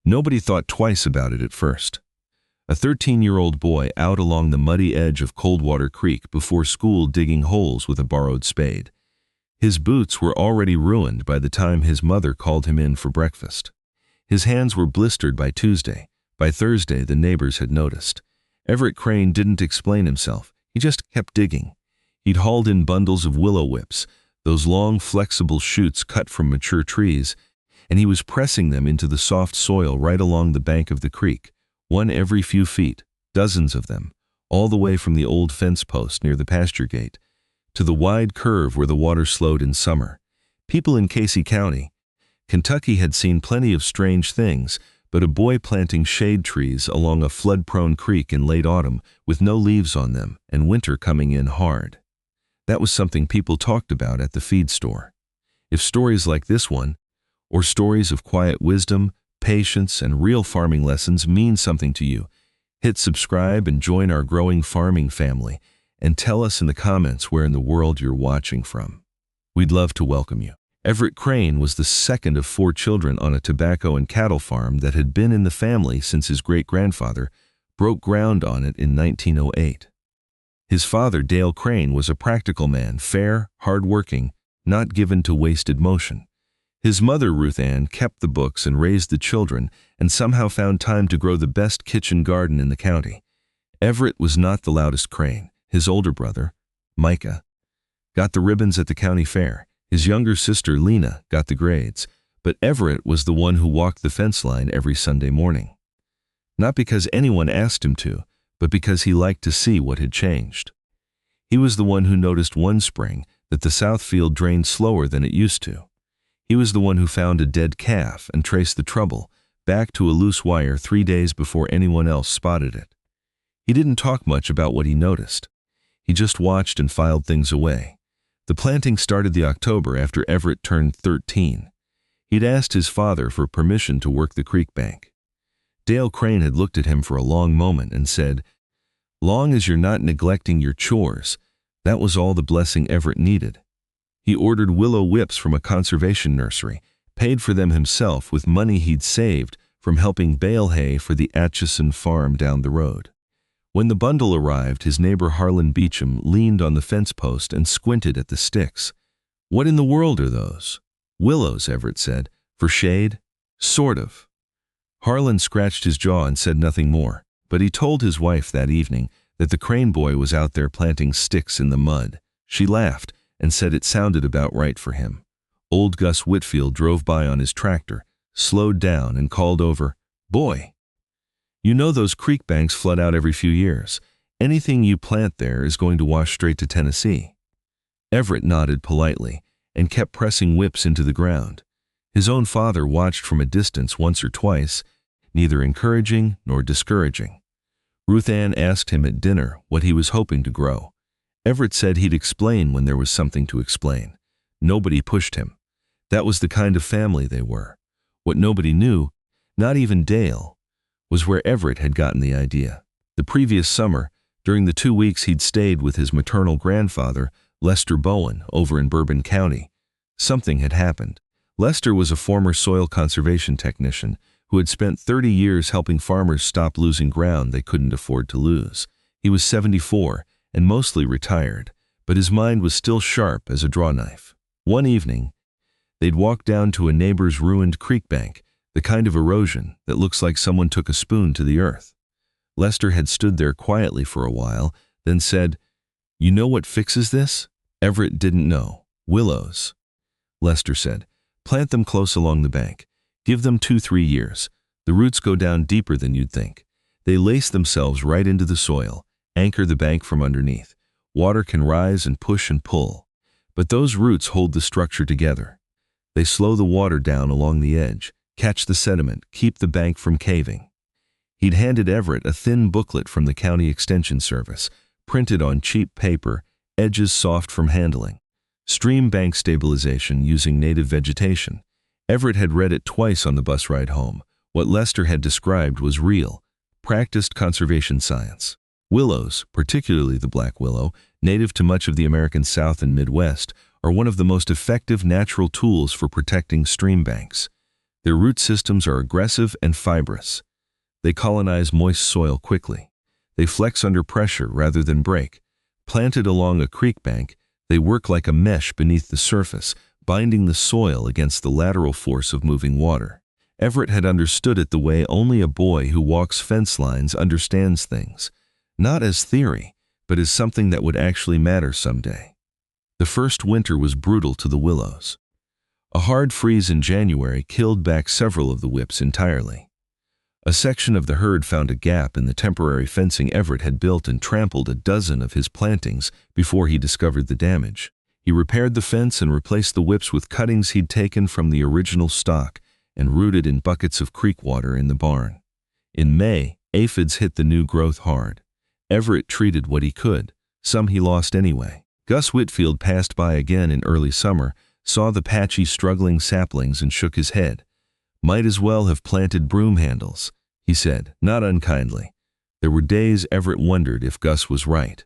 Nobody thought twice about it at first. A 13-year-old boy out along the muddy edge of Coldwater Creek before school digging holes with a borrowed spade. His boots were already ruined by the time his mother called him in for breakfast. His hands were blistered by Tuesday. By Thursday, the neighbors had noticed. Everett Crane didn't explain himself. He just kept digging. He'd hauled in bundles of willow whips, those long, flexible shoots cut from mature trees, and he was pressing them into the soft soil right along the bank of the creek, one every few feet, dozens of them, all the way from the old fence post near the pasture gate to the wide curve where the water slowed in summer. People in Casey County, Kentucky had seen plenty of strange things, but a boy planting shade trees along a flood-prone creek in late autumn with no leaves on them and winter coming in hard. That was something people talked about at the feed store. If stories like this one, or stories of quiet wisdom, patience, and real farming lessons mean something to you, hit subscribe and join our growing farming family, and tell us in the comments where in the world you're watching from. We'd love to welcome you. Everett Crane was the second of 4 children on a tobacco and cattle farm that had been in the family since his great-grandfather broke ground on it in 1908. His father, Dale Crane, was a practical man, fair, hard-working, not given to wasted motion. His mother, Ruth Ann, kept the books and raised the children and somehow found time to grow the best kitchen garden in the county. Everett was not the loudest Crane. His older brother, Micah, got the ribbons at the county fair. His younger sister, Lena, got the grades, but Everett was the one who walked the fence line every Sunday morning. Not because anyone asked him to, but because he liked to see what had changed. He was the one who noticed one spring that the south field drained slower than it used to. He was the one who found a dead calf and traced the trouble back to a loose wire 3 days before anyone else spotted it. He didn't talk much about what he noticed. He just watched and filed things away. The planting started the October after Everett turned 13. He'd asked his father for permission to work the creek bank. Dale Crane had looked at him for a long moment and said, "Long as you're not neglecting your chores," that was all the blessing Everett needed. He ordered willow whips from a conservation nursery, paid for them himself with money he'd saved from helping bale hay for the Atchison farm down the road. When the bundle arrived, his neighbor Harlan Beecham leaned on the fence post and squinted at the sticks. "What in the world are those?" "Willows," Everett said. "For shade?" "Sort of." Harlan scratched his jaw and said nothing more, but he told his wife that evening that the Crane boy was out there planting sticks in the mud. She laughed and said it sounded about right for him. Old Gus Whitfield drove by on his tractor, slowed down and called over, "Boy, you know those creek banks flood out every few years. Anything you plant there is going to wash straight to Tennessee." Everett nodded politely and kept pressing whips into the ground. His own father watched from a distance once or twice, neither encouraging nor discouraging. Ruth Ann asked him at dinner what he was hoping to grow. Everett said he'd explain when there was something to explain. Nobody pushed him. That was the kind of family they were. What nobody knew, not even Dale, was where Everett had gotten the idea. The previous summer, during the 2 weeks he'd stayed with his maternal grandfather, Lester Bowen, over in Bourbon County, something had happened. Lester was a former soil conservation technician who had spent 30 years helping farmers stop losing ground they couldn't afford to lose. He was 74 and mostly retired, but his mind was still sharp as a draw knife. One evening, they'd walked down to a neighbor's ruined creek bank, the kind of erosion that looks like someone took a spoon to the earth. Lester had stood there quietly for a while, then said, "You know what fixes this?" Everett didn't know. "Willows," Lester said. "Plant them close along the bank. Give them 2-3 years. The roots go down deeper than you'd think. They lace themselves right into the soil, anchor the bank from underneath. Water can rise and push and pull, but those roots hold the structure together. They slow the water down along the edge, catch the sediment, keep the bank from caving." He'd handed Everett a thin booklet from the County Extension Service, printed on cheap paper, edges soft from handling. Stream bank stabilization using native vegetation. Everett had read it twice on the bus ride home. What Lester had described was real, practiced conservation science. Willows, particularly the black willow, native to much of the American South and Midwest, are one of the most effective natural tools for protecting stream banks. Their root systems are aggressive and fibrous. They colonize moist soil quickly. They flex under pressure rather than break. Planted along a creek bank, they work like a mesh beneath the surface, binding the soil against the lateral force of moving water. Everett had understood it the way only a boy who walks fence lines understands things, not as theory, but as something that would actually matter someday. The first winter was brutal to the Willows. A hard freeze in January killed back several of the whips entirely. A section of the herd found a gap in the temporary fencing Everett had built and trampled a dozen of his plantings before he discovered the damage. He repaired the fence and replaced the whips with cuttings he'd taken from the original stock and rooted in buckets of creek water in the barn. In May, aphids hit the new growth hard. Everett treated what he could. Some he lost anyway. Gus Whitfield passed by again in early summer, saw the patchy, struggling saplings and shook his head. "Might as well have planted broom handles," he said, not unkindly. There were days Everett wondered if Gus was right.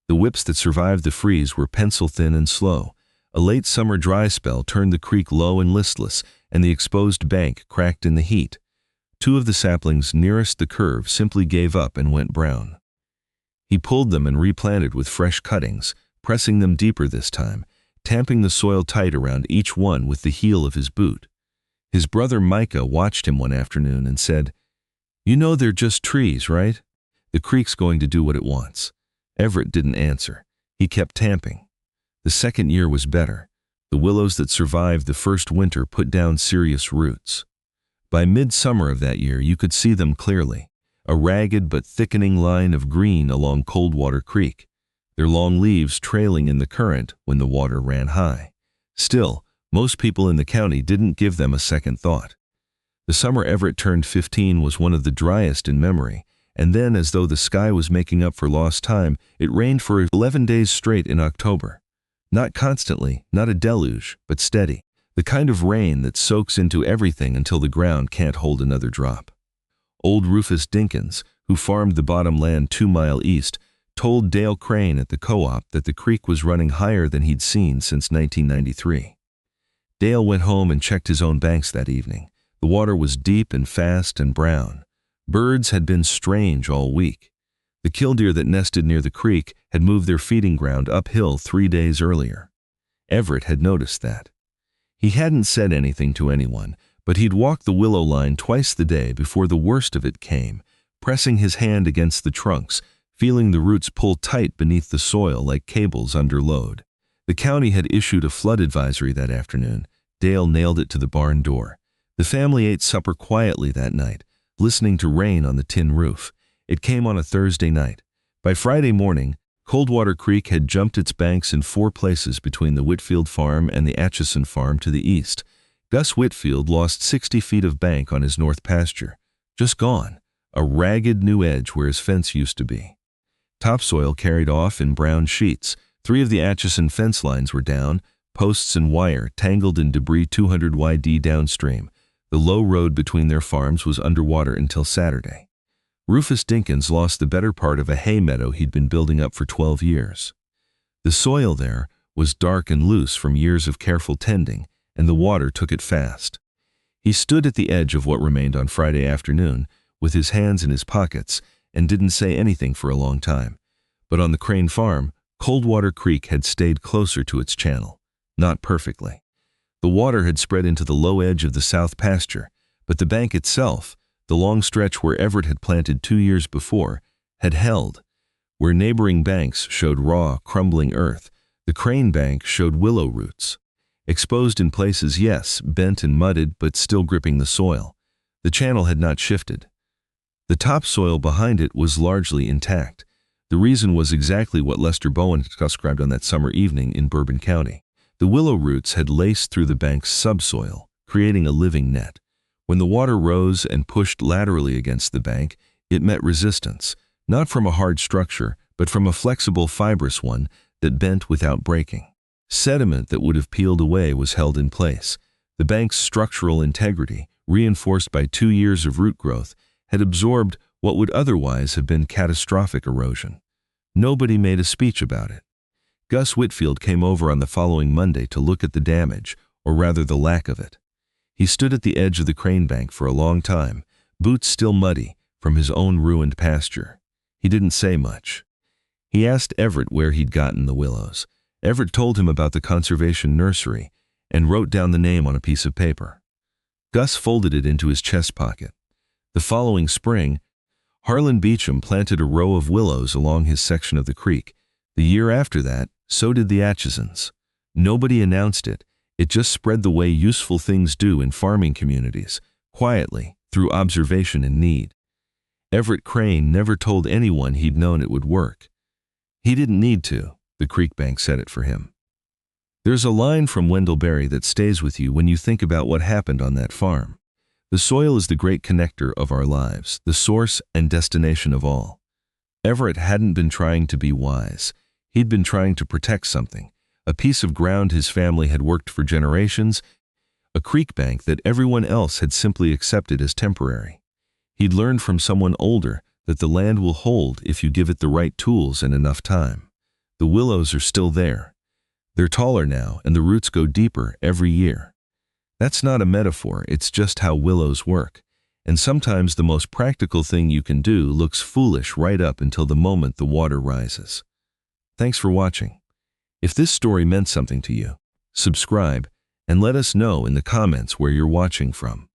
The whips that survived the freeze were pencil-thin and slow. A late summer dry spell turned the creek low and listless, and the exposed bank cracked in the heat. Two of the saplings nearest the curve simply gave up and went brown. He pulled them and replanted with fresh cuttings, pressing them deeper this time, tamping the soil tight around each one with the heel of his boot. His brother Micah watched him one afternoon and said, "You know they're just trees, right? The creek's going to do what it wants." Everett didn't answer. He kept tamping. The second year was better. The willows that survived the first winter put down serious roots. By midsummer of that year, you could see them clearly, a ragged but thickening line of green along Coldwater Creek, their long leaves trailing in the current when the water ran high. Still, most people in the county didn't give them a second thought. The summer Everett turned 15 was one of the driest in memory, and then, as though the sky was making up for lost time, it rained for 11 days straight in October. Not constantly, not a deluge, but steady. The kind of rain that soaks into everything until the ground can't hold another drop. Old Rufus Dinkins, who farmed the bottom land 2 miles east, told Dale Crane at the co-op that the creek was running higher than he'd seen since 1993. Dale went home and checked his own banks that evening. The water was deep and fast and brown. Birds had been strange all week. The killdeer that nested near the creek had moved their feeding ground uphill 3 days earlier. Everett had noticed that. He hadn't said anything to anyone, but he'd walked the willow line twice the day before the worst of it came, pressing his hand against the trunks, feeling the roots pull tight beneath the soil like cables under load. The county had issued a flood advisory that afternoon. Dale nailed it to the barn door. The family ate supper quietly that night, listening to rain on the tin roof. It came on a Thursday night. By Friday morning, Coldwater Creek had jumped its banks in 4 places between the Whitfield farm and the Atchison farm to the east. Gus Whitfield lost 60 feet of bank on his north pasture. Just gone. A ragged new edge where his fence used to be. Topsoil carried off in brown sheets. 3 of the Atchison fence lines were down, posts and wire tangled in debris 200 YD downstream. The low road between their farms was underwater until Saturday. Rufus Dinkins lost the better part of a hay meadow he'd been building up for 12 years. The soil there was dark and loose from years of careful tending, and the water took it fast. He stood at the edge of what remained on Friday afternoon, with his hands in his pockets, and didn't say anything for a long time. But on the Crane farm, Coldwater Creek had stayed closer to its channel. Not perfectly. The water had spread into the low edge of the south pasture, but the bank itself, the long stretch where Everett had planted 2 years before, had held. Where neighboring banks showed raw, crumbling earth, the Crane bank showed willow roots. Exposed in places, yes, bent and mudded, but still gripping the soil. The channel had not shifted. The topsoil behind it was largely intact. The reason was exactly what Lester Bowen described on that summer evening in Bourbon County. The willow roots had laced through the bank's subsoil, creating a living net. When the water rose and pushed laterally against the bank, it met resistance, not from a hard structure, but from a flexible fibrous one that bent without breaking. Sediment that would have peeled away was held in place. The bank's structural integrity, reinforced by 2 years of root growth, had absorbed what would otherwise have been catastrophic erosion. Nobody made a speech about it. Gus Whitfield came over on the following Monday to look at the damage, or rather the lack of it. He stood at the edge of the crane bank for a long time, boots still muddy from his own ruined pasture. He didn't say much. He asked Everett where he'd gotten the willows. Everett told him about the conservation nursery and wrote down the name on a piece of paper. Gus folded it into his chest pocket. The following spring, Harlan Beecham planted a row of willows along his section of the creek. The year after that, so did the Atchisons. Nobody announced it. It just spread the way useful things do in farming communities, quietly, through observation and need. Everett Crane never told anyone he'd known it would work. He didn't need to. The creek bank said it for him. There's a line from Wendell Berry that stays with you when you think about what happened on that farm. The soil is the great connector of our lives, the source and destination of all. Everett hadn't been trying to be wise. He'd been trying to protect something, a piece of ground his family had worked for generations, a creek bank that everyone else had simply accepted as temporary. He'd learned from someone older that the land will hold if you give it the right tools and enough time. The willows are still there. They're taller now, and the roots go deeper every year. That's not a metaphor, it's just how willows work. And sometimes the most practical thing you can do looks foolish right up until the moment the water rises. Thanks for watching. If this story meant something to you, subscribe and let us know in the comments where you're watching from.